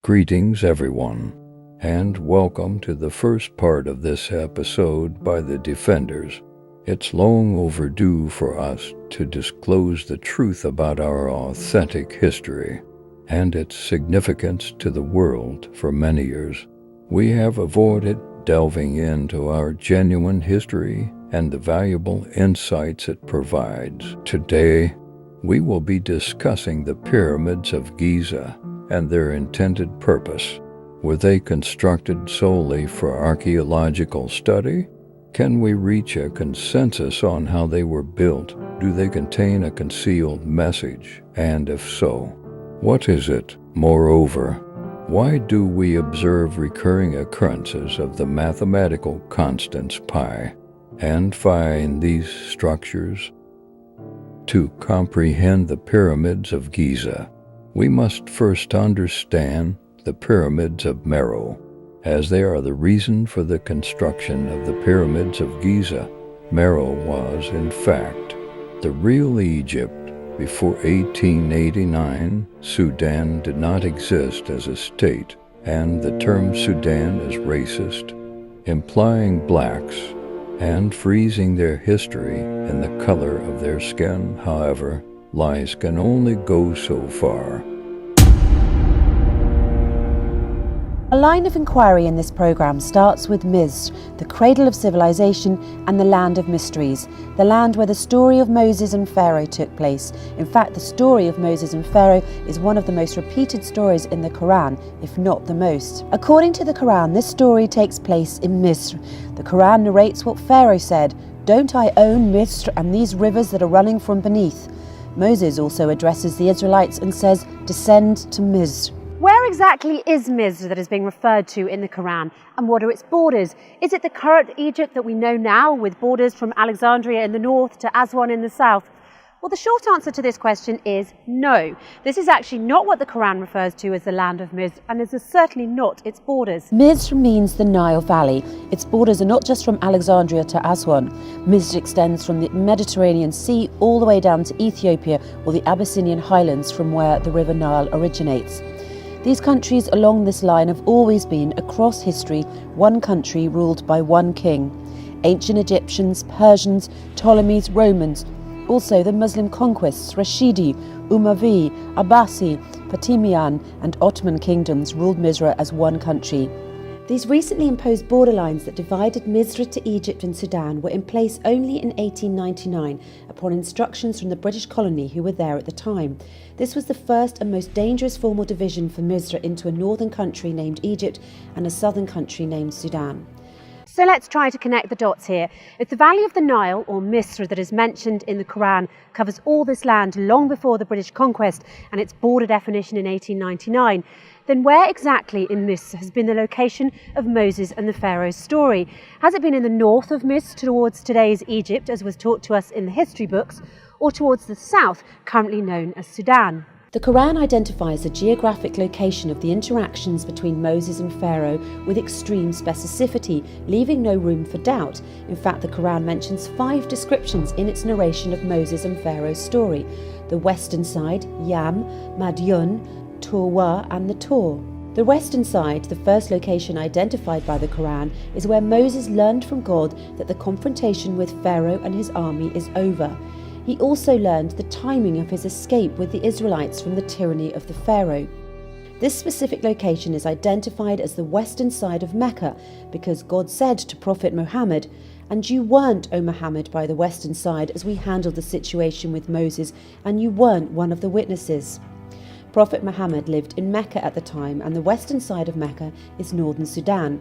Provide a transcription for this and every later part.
Greetings everyone, and welcome to the first part of this episode by the Defenders. It's long overdue for us to disclose the truth about our authentic history and its significance to the world for many years. We have avoided delving into our genuine history and the valuable insights it provides. Today, we will be discussing the pyramids of Giza and their intended purpose. Were they constructed solely for archaeological study? Can we reach a consensus on how they were built? Do they contain a concealed message? And if so, what is it? Moreover, why do we observe recurring occurrences of the mathematical constants pi and phi in these structures? To comprehend the pyramids of Giza, we must first understand the pyramids of Meroe, as they are the reason for the construction of the pyramids of Giza. Meroe was, in fact, the real Egypt. Before 1889, Sudan did not exist as a state, and the term Sudan is racist, implying blacks and freezing their history in the color of their skin. However, lies can only go so far. A line of inquiry in this programme starts with Misr, the cradle of civilization and the land of mysteries, the land where the story of Moses and Pharaoh took place. In fact, the story of Moses and Pharaoh is one of the most repeated stories in the Quran, if not the most. According to the Quran, this story takes place in Misr. The Quran narrates what Pharaoh said, "Don't I own Misr and these rivers that are running from beneath?" Moses also addresses the Israelites and says, "Descend to Misr." Where exactly is Misr that is being referred to in the Quran, and what are its borders? Is it the current Egypt that we know now, with borders from Alexandria in the north to Aswan in the south? Well, the short answer to this question is no. This is actually not what the Quran refers to as the land of Misr, and this is certainly not its borders. Misr means the Nile Valley. Its borders are not just from Alexandria to Aswan. Misr extends from the Mediterranean Sea all the way down to Ethiopia, or the Abyssinian highlands from where the River Nile originates. These countries along this line have always been, across history, one country ruled by one king. Ancient Egyptians, Persians, Ptolemies, Romans, also the Muslim conquests, Rashidi, Umayyads, Abbasi, Fatimiyyan and Ottoman kingdoms ruled Misr as one country. These recently imposed borderlines that divided Misr to Egypt and Sudan were in place only in 1899 upon instructions from the British colony who were there at the time. This was the first and most dangerous formal division for Misr into a northern country named Egypt and a southern country named Sudan. So let's try to connect the dots here. If the valley of the Nile, or Misr, that is mentioned in the Quran covers all this land long before the British conquest and its border definition in 1899, then where exactly in Misr has been the location of Moses and the Pharaoh's story? Has it been in the north of Misr towards today's Egypt, as was taught to us in the history books, or towards the south, currently known as Sudan? The Quran identifies the geographic location of the interactions between Moses and Pharaoh with extreme specificity, leaving no room for doubt. In fact, the Quran mentions 5 descriptions in its narration of Moses and Pharaoh's story: the western side, Yam, Madyun, Turwa and the Tor. The western side, the first location identified by the Quran, is where Moses learned from God that the confrontation with Pharaoh and his army is over. He also learned the timing of his escape with the Israelites from the tyranny of the Pharaoh. This specific location is identified as the western side of Mecca because God said to Prophet Muhammad, "And you weren't, O Muhammad, by the western side as we handled the situation with Moses, and you weren't one of the witnesses." Prophet Muhammad lived in Mecca at the time, and the western side of Mecca is northern Sudan.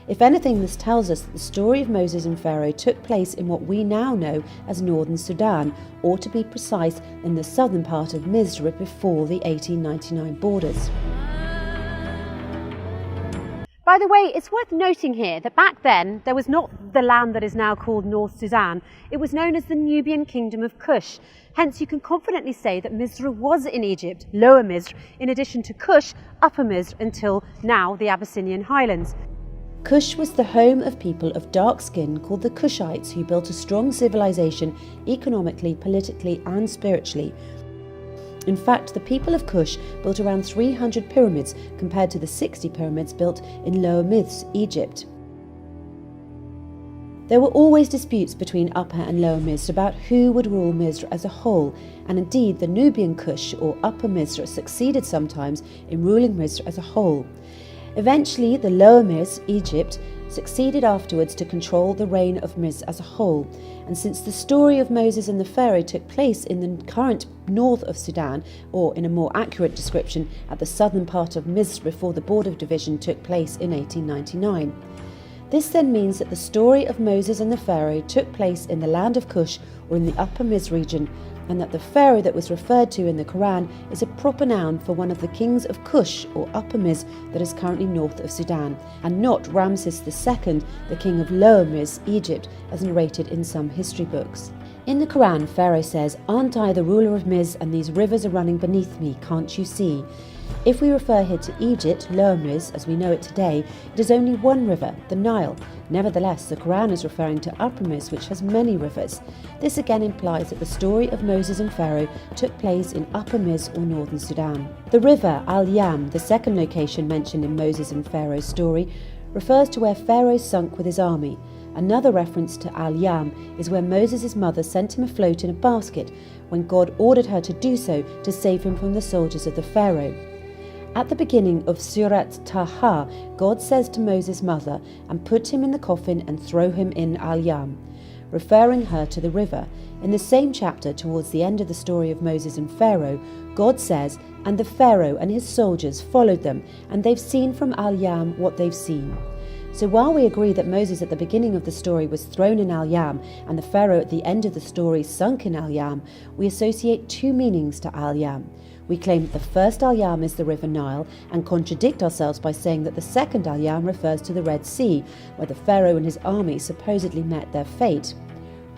If anything, this tells us that the story of Moses and Pharaoh took place in what we now know as northern Sudan, or to be precise, in the southern part of Misr before the 1899 borders. By the way, it's worth noting here that back then there was not the land that is now called North Sudan. It was known as the Nubian Kingdom of Kush. Hence, you can confidently say that Misr was in Egypt, Lower Misr, in addition to Kush, Upper Misr, until now the Abyssinian highlands. Kush was the home of people of dark skin called the Kushites, who built a strong civilization economically, politically and spiritually. In fact, the people of Kush built around 300 pyramids compared to the 60 pyramids built in Lower Myths, Egypt. There were always disputes between Upper and Lower Misr about who would rule Misr as a whole, and indeed the Nubian Kush or Upper Misr succeeded sometimes in ruling Misr as a whole. Eventually, the Lower Misr, Egypt, succeeded afterwards to control the reign of Misr as a whole, and since the story of Moses and the Pharaoh took place in the current north of Sudan, or in a more accurate description, at the southern part of Misr before the border division took place in 1899. This then means that the story of Moses and the Pharaoh took place in the land of Kush or in the Upper Misr region, and that the Pharaoh that was referred to in the Quran is a proper noun for one of the kings of Kush or Upper Misr that is currently north of Sudan, and not Ramses II, the king of Lower Misr, Egypt, as narrated in some history books. In the Quran, Pharaoh says, "Aren't I the ruler of Misr, and these rivers are running beneath me, can't you see?" If we refer here to Egypt, Lower Misr, as we know it today, it is only one river, the Nile. Nevertheless, the Quran is referring to Upper Misr, which has many rivers. This again implies that the story of Moses and Pharaoh took place in Upper Misr or northern Sudan. The river Al-Yam, the second location mentioned in Moses and Pharaoh's story, refers to where Pharaoh sunk with his army. Another reference to Al-Yam is where Moses' mother sent him afloat in a basket when God ordered her to do so to save him from the soldiers of the Pharaoh. At the beginning of Surat Taha, God says to Moses' mother, "And put him in the coffin and throw him in Al-Yam," referring her to the river. In the same chapter, towards the end of the story of Moses and Pharaoh, God says, "And the Pharaoh and his soldiers followed them, and they've seen from Al-Yam what they've seen." So while we agree that Moses at the beginning of the story was thrown in Al-Yam and the Pharaoh at the end of the story sunk in Al-Yam, we associate two meanings to Al-Yam. We claim that the first Al-Yam is the River Nile and contradict ourselves by saying that the second Al-Yam refers to the Red Sea, where the Pharaoh and his army supposedly met their fate.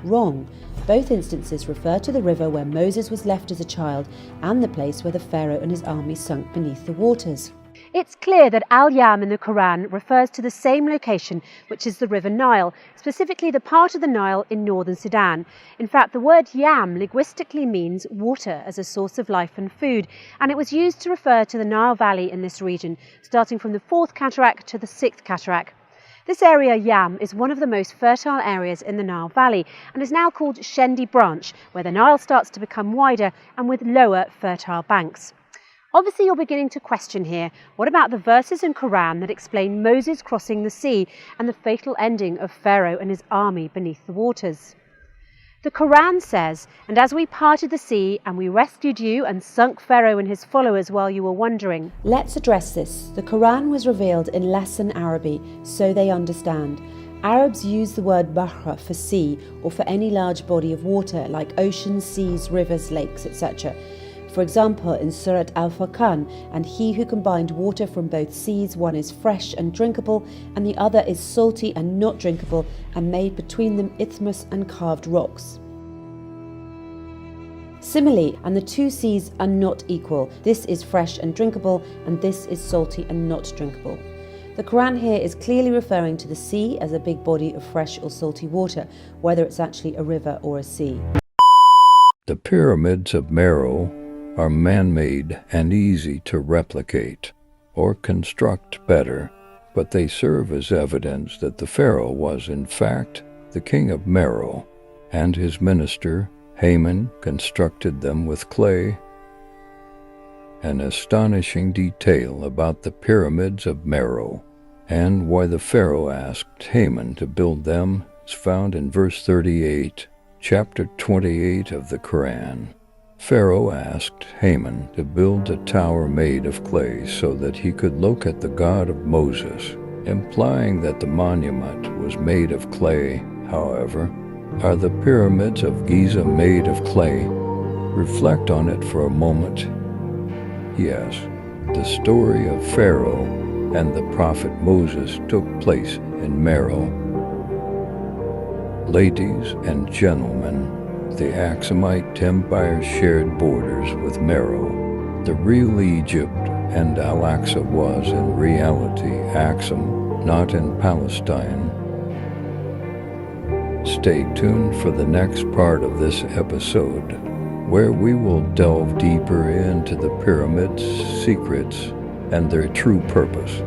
Wrong. Both instances refer to the river where Moses was left as a child and the place where the Pharaoh and his army sunk beneath the waters. It's clear that Al-Yam in the Quran refers to the same location, which is the River Nile, specifically the part of the Nile in northern Sudan. In fact, the word yam linguistically means water as a source of life and food, and it was used to refer to the Nile Valley in this region, starting from the 4th cataract to the 6th cataract. This area, Yam, is one of the most fertile areas in the Nile Valley and is now called Shendi Branch, where the Nile starts to become wider and with lower fertile banks. Obviously, you're beginning to question here, what about the verses in Quran that explain Moses crossing the sea and the fatal ending of Pharaoh and his army beneath the waters? The Quran says, "And as we parted the sea, and we rescued you and sunk Pharaoh and his followers while you were wandering." Let's address this. The Quran was revealed in Lesson Arabic, so they understand. Arabs use the word bahra for sea or for any large body of water like oceans, seas, rivers, lakes, etc. For example, in Surat Al-Furqan, "And he who combined water from both seas, one is fresh and drinkable, and the other is salty and not drinkable, and made between them isthmus and carved rocks." Similarly, "And the two seas are not equal. This is fresh and drinkable, and this is salty and not drinkable." The Quran here is clearly referring to the sea as a big body of fresh or salty water, whether it's actually a river or a sea. The pyramids of Meroe are man-made and easy to replicate or construct better, but they serve as evidence that the pharaoh was in fact the king of Meroe, and his minister Haman constructed them with clay. An astonishing detail about the pyramids of Meroe and why the pharaoh asked Haman to build them is found in verse 38, chapter 28 of the Quran. Pharaoh asked Haman to build a tower made of clay so that he could look at the God of Moses, implying that the monument was made of clay. However, are the pyramids of Giza made of clay? Reflect on it for a moment. Yes, the story of Pharaoh and the prophet Moses took place in Meroe. Ladies and gentlemen, the Axumite Empire shared borders with Meroe. The real Egypt and Al-Aqsa was in reality Axum, not in Palestine. Stay tuned for the next part of this episode. where we will delve deeper into the pyramids' secrets and their true purpose.